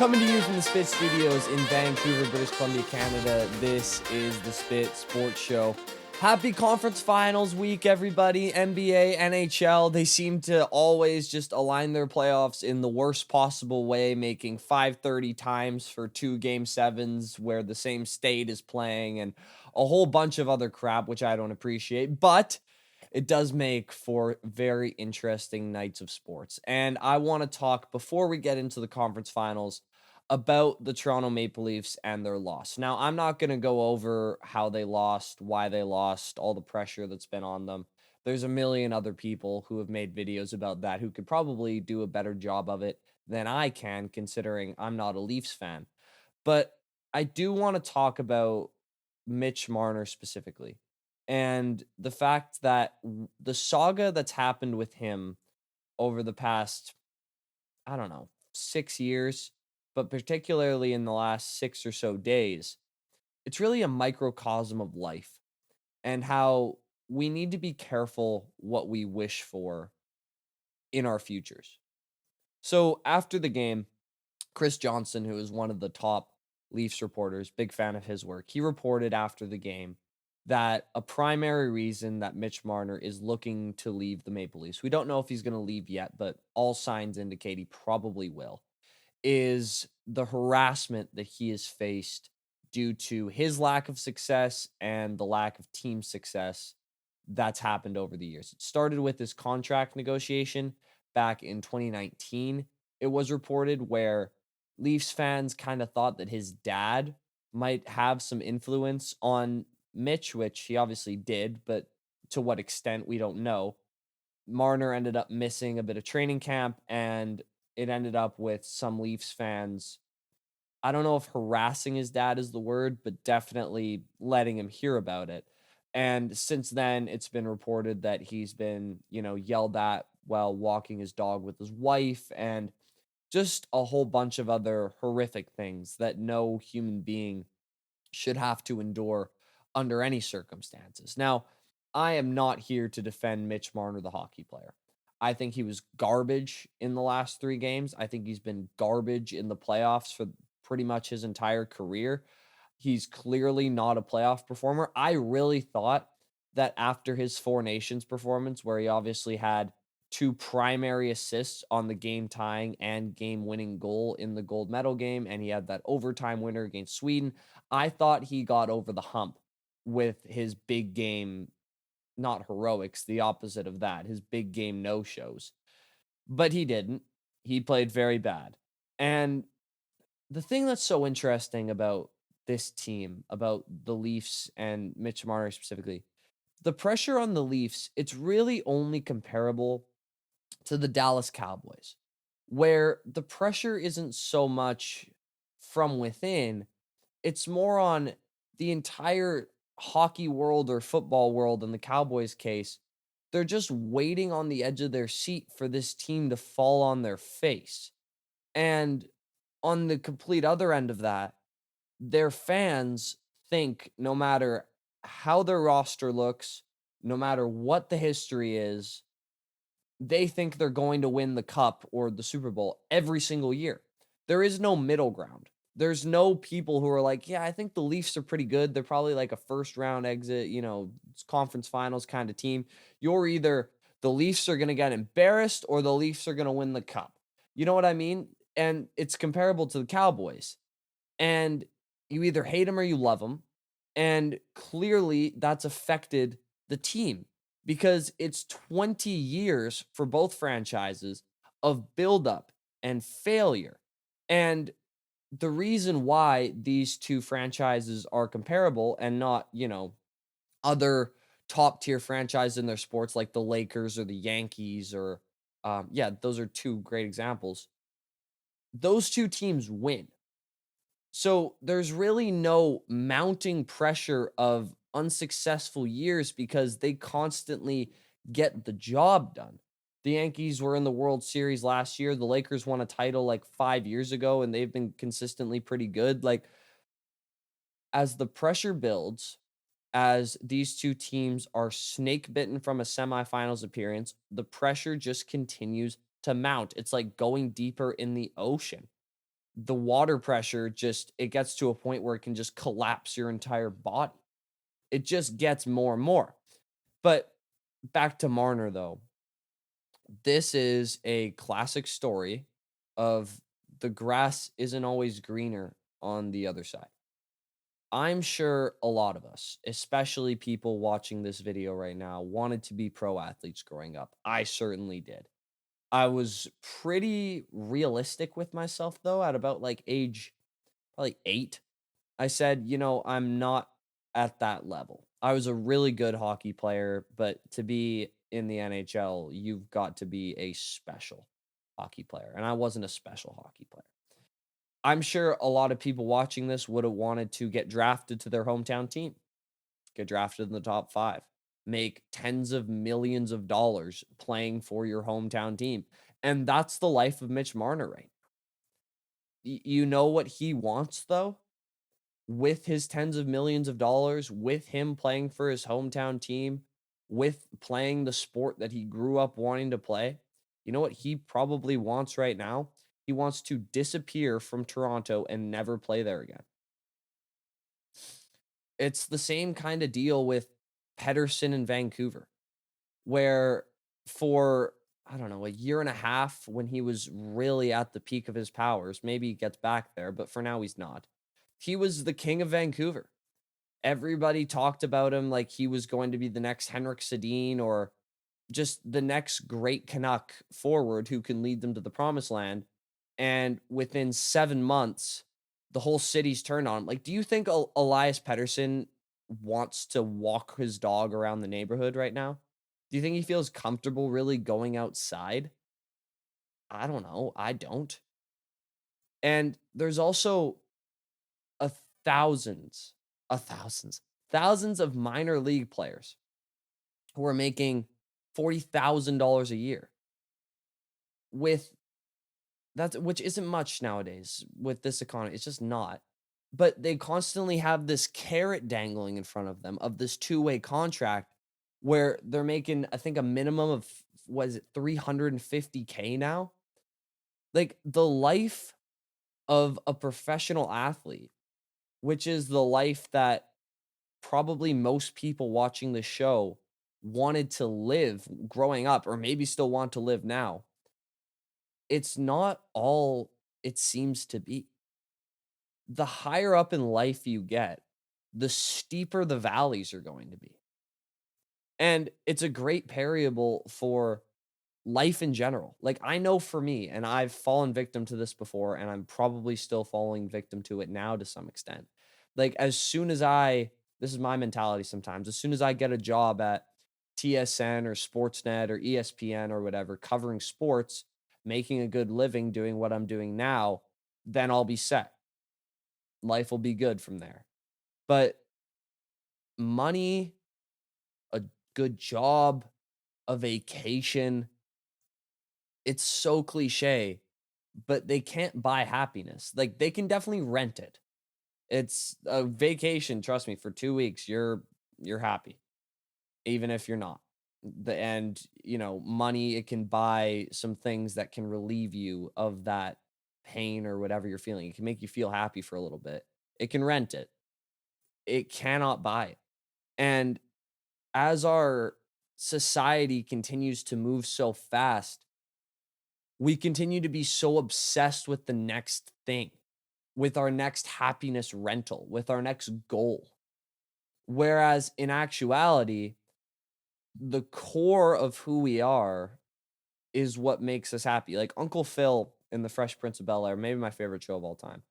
Coming to you from the Spit Studios in Vancouver, British Columbia, Canada. This is the Spit Sports Show. Happy conference finals week, everybody. NBA, NHL, they seem to always just align their playoffs in the worst possible way, making 5:30 times for 2 Game 7s where the same state is playing and a whole bunch of other crap, which I don't appreciate. But it does make for very interesting nights of sports. And I want to talk, before we get into the conference finals, about the Toronto Maple Leafs and their loss. Now, I'm not going to go over how they lost, why they lost, all the pressure that's been on them. There's a million other people who have made videos about that who could probably do a better job of it than I can, considering I'm not a Leafs fan. But I do want to talk about Mitch Marner specifically and the fact that the saga that's happened with him over the past, I don't know, 6 years, but particularly in the last 6 or so days, it's really a microcosm of life and how we need to be careful what we wish for in our futures. So after the game, Chris Johnson, who is one of the top Leafs reporters, big fan of his work, he reported after the game that a primary reason that Mitch Marner is looking to leave the Maple Leafs, we don't know if he's going to leave yet, but all signs indicate he probably will, is the harassment that he has faced due to his lack of success and the lack of team success that's happened over the years. It started with his contract negotiation back in 2019. It was reported where Leafs fans kind of thought that his dad might have some influence on Mitch, which he obviously did, but to what extent, we don't know. Marner ended up missing a bit of training camp, and it ended up with some Leafs fans, I don't know if harassing his dad is the word, but definitely letting him hear about it. And since then, it's been reported that he's been, yelled at while walking his dog with his wife and just a whole bunch of other horrific things that no human being should have to endure under any circumstances. Now, I am not here to defend Mitch Marner, the hockey player. I think he was garbage in the last 3 games. I think he's been garbage in the playoffs for pretty much his entire career. He's clearly not a playoff performer. I really thought that after his Four Nations performance, where he obviously had 2 primary assists on the game tying and game winning goal in the gold medal game, and he had that overtime winner against Sweden, I thought he got over the hump with his big game, not heroics, the opposite of that, his big game no shows. But he didn't. He played very bad. And the thing that's so interesting about this team, about the Leafs and Mitch Marner specifically, the pressure on the Leafs, it's really only comparable to the Dallas Cowboys, where the pressure isn't so much from within, it's more on the entire hockey world or football world in the Cowboys case. They're just waiting on the edge of their seat for this team to fall on their face. And on the complete other end of that, their fans think no matter how their roster looks, no matter what the history is, they think they're going to win the cup or the Super Bowl every single year. There is no middle ground. There's no people who are like, yeah, I think the Leafs are pretty good. They're probably like a first round exit, conference finals kind of team. You're either the Leafs are going to get embarrassed or the Leafs are going to win the cup. You know what I mean? And it's comparable to the Cowboys. And you either hate them or you love them. And clearly that's affected the team because it's 20 years for both franchises of buildup and failure. And the reason why these two franchises are comparable and not, other top tier franchises in their sports like the Lakers or the Yankees or, yeah, those are two great examples. Those two teams win. So there's really no mounting pressure of unsuccessful years because they constantly get the job done. The Yankees were in the World Series last year. The Lakers won a title like 5 years ago, and they've been consistently pretty good. Like, as the pressure builds, as these two teams are snake bitten from a semifinals appearance, the pressure just continues to mount. It's like going deeper in the ocean. the water pressure just it gets to a point where it can just collapse your entire body. It just gets more and more. But back to Marner though. This is a classic story of the grass isn't always greener on the other side. I'm sure a lot of us, especially people watching this video right now, wanted to be pro athletes growing up. I certainly did. I was pretty realistic with myself though at about like age probably 8. I said, I'm not at that level. I was a really good hockey player, but to be in the NHL, you've got to be a special hockey player. And I wasn't a special hockey player. I'm sure a lot of people watching this would have wanted to get drafted to their hometown team, get drafted in the top 5, make tens of millions of dollars playing for your hometown team. And that's the life of Mitch Marner right now. You know what he wants though? With his tens of millions of dollars, with him playing for his hometown team, with playing the sport that he grew up wanting to play, you know what he probably wants right now? He wants to disappear from Toronto and never play there again. It's the same kind of deal with Pedersen in Vancouver, where for, I don't know, a year and a half when he was really at the peak of his powers, maybe he gets back there, but for now he's not. He was the king of Vancouver. Everybody talked about him like he was going to be the next Henrik Sedin or just the next great Canuck forward who can lead them to the promised land. And within 7 months, the whole city's turned on him. Like, do you think Elias Pettersson wants to walk his dog around the neighborhood right now? Do you think he feels comfortable really going outside? I don't know. I don't. And there's also a thousands, thousands of minor league players who are making $40,000 a year with that's which isn't much nowadays with this economy. It's just not. But they constantly have this carrot dangling in front of them of this two-way contract where they're making, I think, a minimum of what is it, 350K now? Like the life of a professional athlete, which is the life that probably most people watching the show wanted to live growing up, or maybe still want to live now. It's not all it seems to be. The higher up in life you get, the steeper the valleys are going to be. And it's a great parable for life in general. Like I know for me, and I've fallen victim to this before, and I'm probably still falling victim to it now to some extent. Like as soon as this is my mentality sometimes, as soon as I get a job at TSN or Sportsnet or ESPN or whatever, covering sports, making a good living, doing what I'm doing now, then I'll be set. Life will be good from there. But money, a good job, a vacation, it's so cliche, but they can't buy happiness. Like they can definitely rent it. It's a vacation, trust me, for 2 weeks you're happy even if you're not. Money it can buy some things that can relieve you of that pain or whatever you're feeling. It can make you feel happy for a little bit. It can rent it. It cannot buy it. And as our society continues to move so fast, we continue to be so obsessed with the next thing, with our next happiness rental, with our next goal. Whereas in actuality, the core of who we are is what makes us happy. Like Uncle Phil in The Fresh Prince of Bel-Air, maybe my favorite show of all time.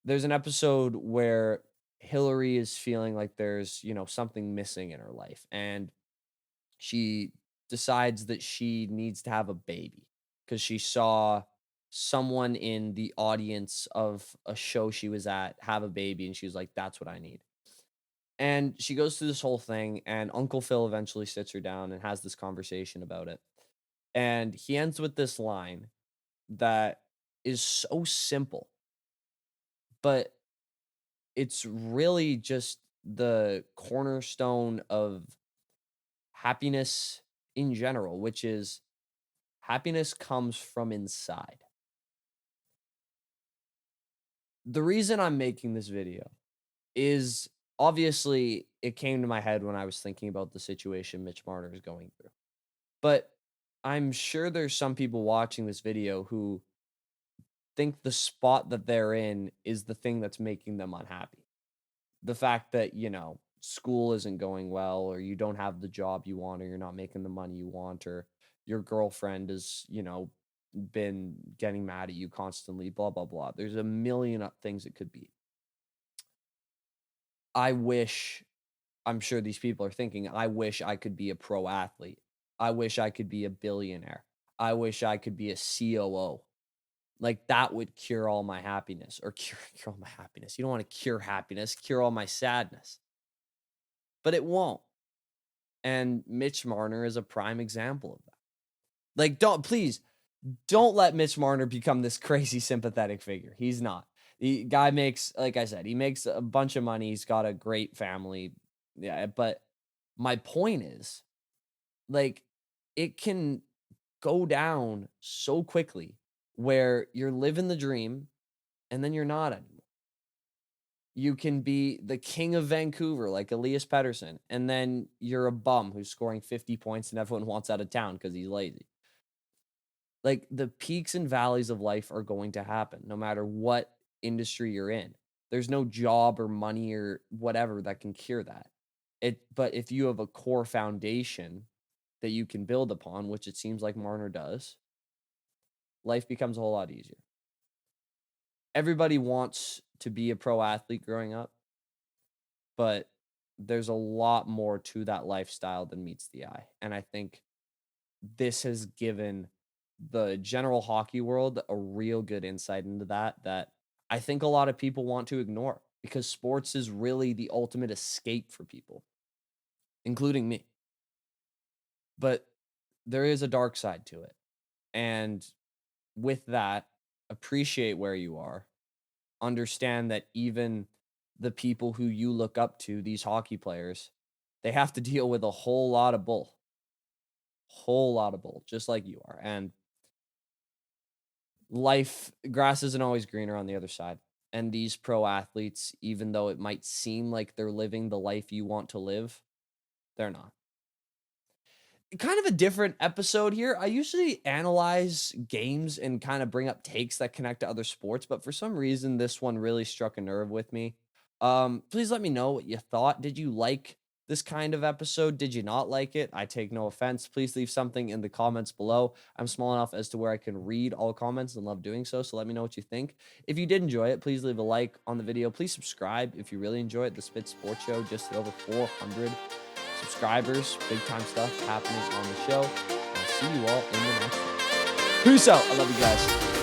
There's an episode where Hillary is feeling like there's, something missing in her life. And she decides that she needs to have a baby because she saw someone in the audience of a show she was at have a baby. And she was like, that's what I need. And she goes through this whole thing, and Uncle Phil eventually sits her down and has this conversation about it. And he ends with this line that is so simple, but it's really just the cornerstone of happiness in general, which is happiness comes from inside. The reason I'm making this video is obviously it came to my head when I was thinking about the situation Mitch Marner is going through. But I'm sure there's some people watching this video who think the spot that they're in is the thing that's making them unhappy. The fact that, school isn't going well, or you don't have the job you want, or you're not making the money you want, or your girlfriend is, been getting mad at you constantly, blah, blah, blah. There's a million things it could be. I wish, I'm sure these people are thinking, I wish I could be a pro athlete. I wish I could be a billionaire. I wish I could be a COO. Like that would cure all my happiness, or cure all my happiness. You don't want to cure happiness, cure all my sadness. But it won't. And Mitch Marner is a prime example of that. Like, don't let Mitch Marner become this crazy sympathetic figure. He's not. The guy makes, like I said, he makes a bunch of money. He's got a great family. Yeah, but my point is, like, it can go down so quickly where you're living the dream and then you're not anymore. You can be the king of Vancouver, like Elias Pettersson, and then you're a bum who's scoring 50 points and everyone wants out of town because he's lazy. Like, the peaks and valleys of life are going to happen no matter what industry you're in. There's no job or money or whatever that can cure that. But if you have a core foundation that you can build upon, which it seems like Marner does, life becomes a whole lot easier. Everybody wants to be a pro athlete growing up, but there's a lot more to that lifestyle than meets the eye. And I think this has given the general hockey world a real good insight into that I think a lot of people want to ignore, because sports is really the ultimate escape for people, including me. But there is a dark side to it. And with that, appreciate where you are. Understand that even the people who you look up to, these hockey players, they have to deal with a whole lot of bull. Just like you are. And grass isn't always greener on the other side. And these pro athletes, even though it might seem like they're living the life you want to live, they're not. Kind of a different episode here. I usually analyze games and kind of bring up takes that connect to other sports, but for some reason, this one really struck a nerve with me. Please let me know what you thought. Did you like this kind of episode? Did you not like it? I take no offense. Please leave something in the comments below. I'm small enough as to where I can read all comments and love doing so. So let me know what you think. If you did enjoy it, please leave a like on the video. Please subscribe if you really enjoy it. The Spit Sports Show just hit over 400 subscribers. Big time stuff happening on the show. I'll see you all in the next one. Peace out. I love you guys.